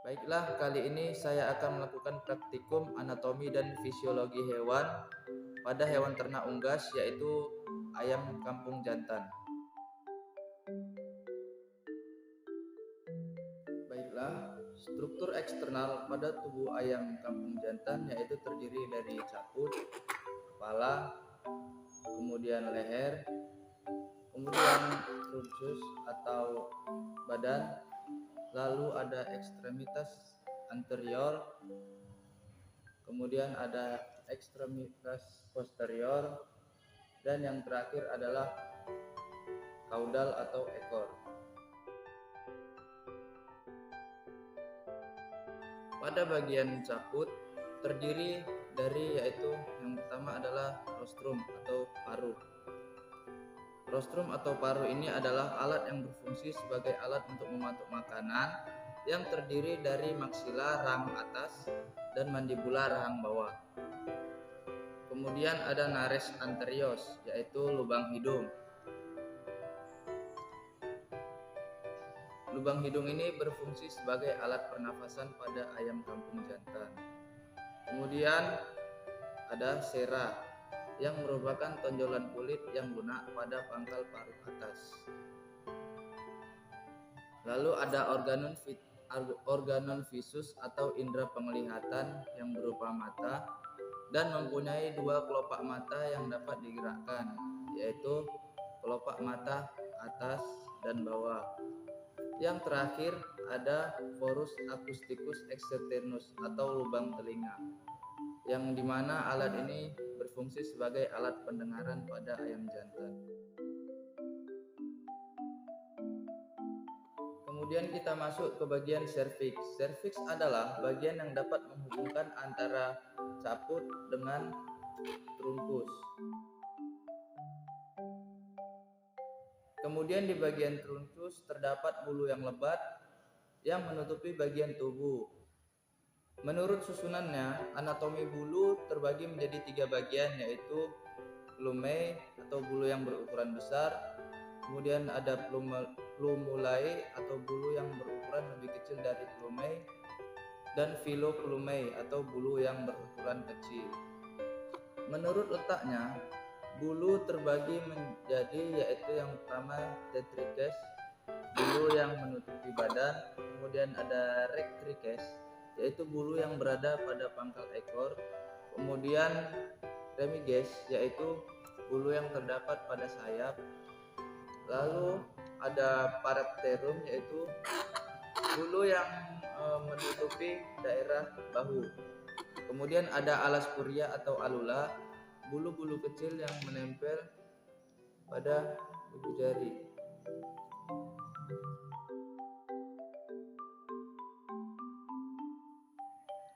Baiklah, kali ini saya akan melakukan praktikum anatomi dan fisiologi hewan pada hewan ternak unggas, yaitu ayam kampung jantan. Baiklah, struktur eksternal pada tubuh ayam kampung jantan yaitu terdiri dari caput, kepala, kemudian leher, kemudian trunkus atau badan, lalu ada ekstremitas anterior, kemudian ada ekstremitas posterior, dan yang terakhir adalah kaudal atau ekor. Pada bagian caput terdiri dari yaitu yang pertama adalah rostrum atau paru. Rostrum atau paru ini adalah alat yang berfungsi sebagai alat untuk mematuk makanan yang terdiri dari maksila rahang atas dan mandibula rahang bawah. Kemudian ada nares anterior yaitu lubang hidung. Lubang hidung ini berfungsi sebagai alat pernafasan pada ayam kampung jantan. Kemudian ada sera yang merupakan tonjolan kulit yang lunak pada pangkal paru atas. Lalu ada organon visus atau indera penglihatan yang berupa mata dan mempunyai dua kelopak mata yang dapat digerakkan, yaitu kelopak mata atas dan bawah. Yang terakhir ada forus acousticus externus atau lubang telinga, yang dimana alat ini berfungsi sebagai alat pendengaran pada ayam jantan. Kemudian kita masuk ke bagian serviks. Serviks adalah bagian yang dapat menghubungkan antara caput dengan trunkus. Kemudian di bagian trunkus terdapat bulu yang lebat yang menutupi bagian tubuh. Menurut susunannya, anatomi bulu terbagi menjadi 3 bagian, yaitu plumae atau bulu yang berukuran besar, kemudian ada plumulae atau bulu yang berukuran lebih kecil dari plumae, dan filoplumae atau bulu yang berukuran kecil. Menurut letaknya, bulu terbagi menjadi yaitu yang pertama tetrikes, bulu yang menutupi badan, kemudian ada rectrices, yaitu bulu yang berada pada pangkal ekor, kemudian remiges, yaitu bulu yang terdapat pada sayap, lalu ada parapterum, yaitu bulu yang menutupi daerah bahu, kemudian ada alaspuria atau alula, bulu-bulu kecil yang menempel pada ujung jari.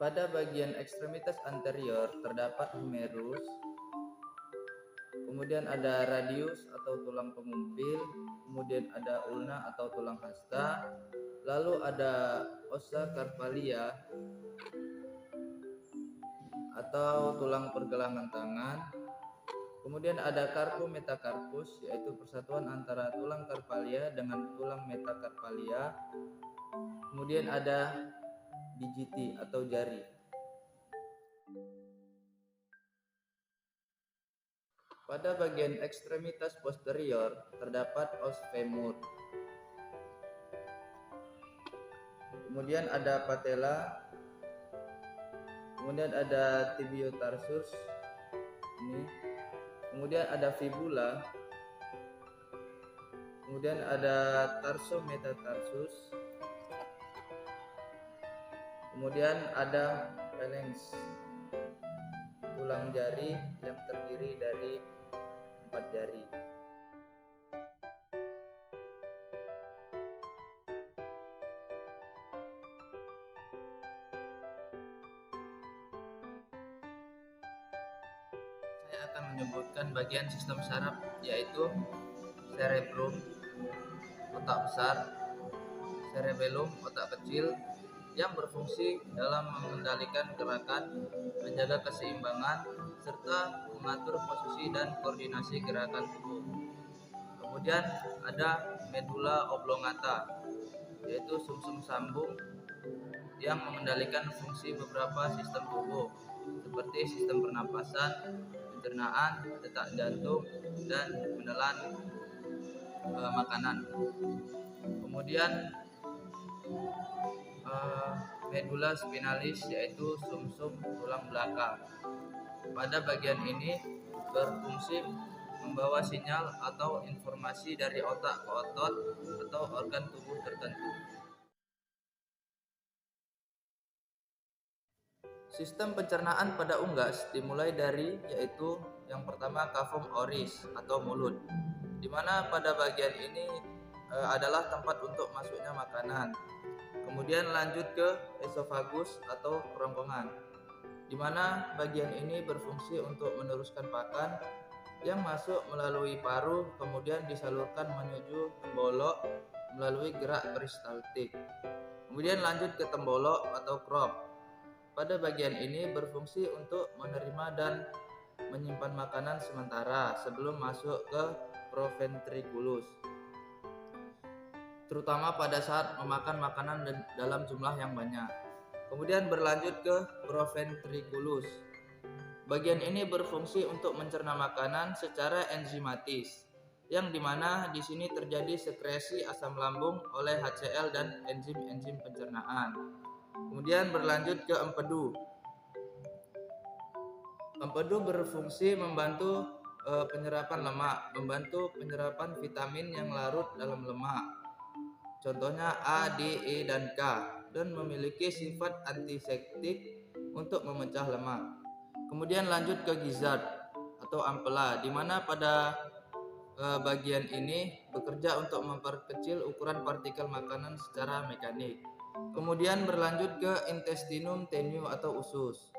Pada bagian ekstremitas anterior terdapat humerus, kemudian ada radius atau tulang pengumpil, kemudian ada ulna atau tulang hasta, lalu ada ossa carpalia atau tulang pergelangan tangan, kemudian ada carpo metacarpus yaitu persatuan antara tulang carpalia dengan tulang metacarpalia, kemudian ada digiti atau jari. Pada bagian ekstremitas posterior terdapat os femur. Kemudian ada patella, kemudian ada tibiotarsus ini, kemudian ada fibula, kemudian ada tarsometatarsus, kemudian ada phalanx, tulang jari yang terdiri dari 4 jari. Saya akan menyebutkan bagian sistem saraf, yaitu cerebrum, otak besar, cerebellum, otak kecil, yang berfungsi dalam mengendalikan gerakan, menjaga keseimbangan, serta mengatur posisi dan koordinasi gerakan tubuh. Kemudian ada medulla oblongata, yaitu sumsum sambung yang mengendalikan fungsi beberapa sistem tubuh seperti sistem pernapasan, pencernaan, detak jantung, dan menelan makanan. Kemudian medula spinalis yaitu sumsum tulang belakang. Pada bagian ini berfungsi membawa sinyal atau informasi dari otak ke otot atau organ tubuh tertentu. Sistem pencernaan pada unggas dimulai dari yaitu yang pertama cavum oris atau mulut, di mana pada bagian ini adalah tempat untuk masuknya makanan. Kemudian lanjut ke esofagus atau kerongkongan, di mana bagian ini berfungsi untuk meneruskan pakan yang masuk melalui paru, kemudian disalurkan menuju tembolok melalui gerak peristaltik. Kemudian lanjut ke tembolok atau crop. Pada bagian ini berfungsi untuk menerima dan menyimpan makanan sementara sebelum masuk ke proventriculus, terutama pada saat memakan makanan dalam jumlah yang banyak. Kemudian berlanjut ke proventriculus. Bagian ini berfungsi untuk mencerna makanan secara enzimatis, yang dimana di sini terjadi sekresi asam lambung oleh HCl dan enzim-enzim pencernaan. Kemudian berlanjut ke empedu. Empedu berfungsi membantu penyerapan lemak, membantu penyerapan vitamin yang larut dalam lemak. Contohnya A, D, E, dan K, dan memiliki sifat antiseptik untuk memecah lemak. Kemudian lanjut ke gizzard atau ampela, di mana pada bagian ini bekerja untuk memperkecil ukuran partikel makanan secara mekanik. Kemudian berlanjut ke intestinum tenue atau usus.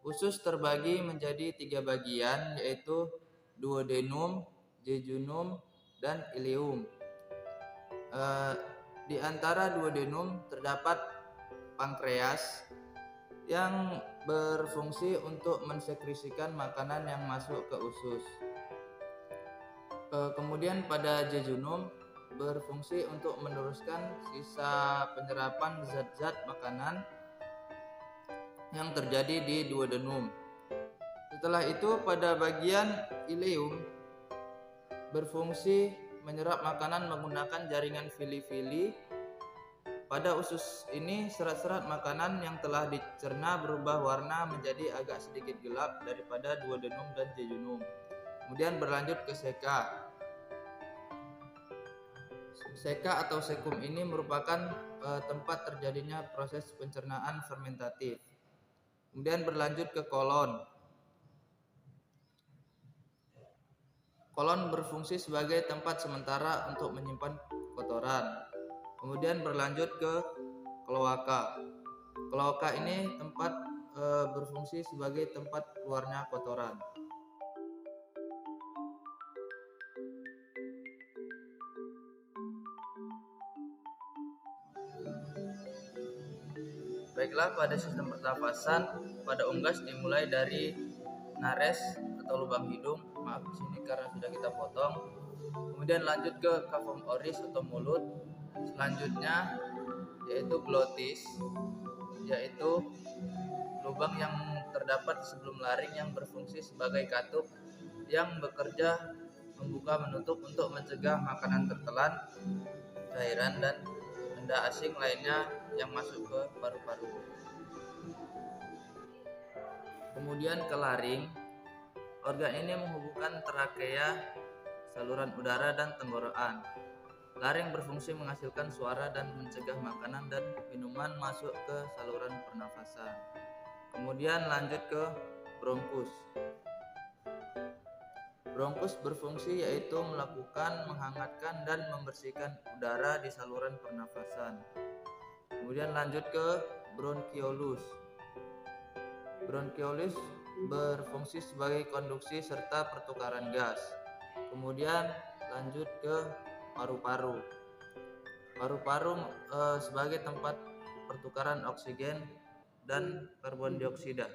Usus terbagi menjadi 3 bagian, yaitu duodenum, jejunum, dan ileum. Di antara duodenum terdapat pankreas yang berfungsi untuk mensekresikan makanan yang masuk ke usus. Kemudian pada jejunum berfungsi untuk meneruskan sisa penyerapan zat-zat makanan yang terjadi di duodenum. Setelah itu pada bagian ileum berfungsi menyerap makanan menggunakan jaringan vili-vili. Pada usus ini serat-serat makanan yang telah dicerna berubah warna menjadi agak sedikit gelap daripada duodenum dan jejunum. Kemudian berlanjut ke seka. Seka atau sekum ini merupakan tempat terjadinya proses pencernaan fermentatif. Kemudian berlanjut ke kolon. Kolon berfungsi sebagai tempat sementara untuk menyimpan kotoran. Kemudian berlanjut ke kloaka. Kloaka ini tempat berfungsi sebagai tempat keluarnya kotoran. Baiklah, pada sistem pernafasan pada unggas dimulai dari nares atau lubang hidung. Maaf di sini karena sudah kita potong. Kemudian lanjut ke cavum oris atau mulut. Selanjutnya yaitu glotis, yaitu lubang yang terdapat sebelum laring yang berfungsi sebagai katup yang bekerja membuka menutup untuk mencegah makanan tertelan, cairan, dan benda asing lainnya yang masuk ke paru-paru. Kemudian ke laring. Organ ini menghubungkan trakea, saluran udara, dan tenggorokan. Laring berfungsi menghasilkan suara dan mencegah makanan dan minuman masuk ke saluran pernafasan. Kemudian lanjut ke bronkus. Bronkus berfungsi yaitu melakukan menghangatkan dan membersihkan udara di saluran pernafasan. Kemudian lanjut ke bronchiolus. Bronchiolus berfungsi sebagai konduksi serta pertukaran gas. Kemudian lanjut ke paru-paru. Paru-paru sebagai tempat pertukaran oksigen dan karbon dioksida.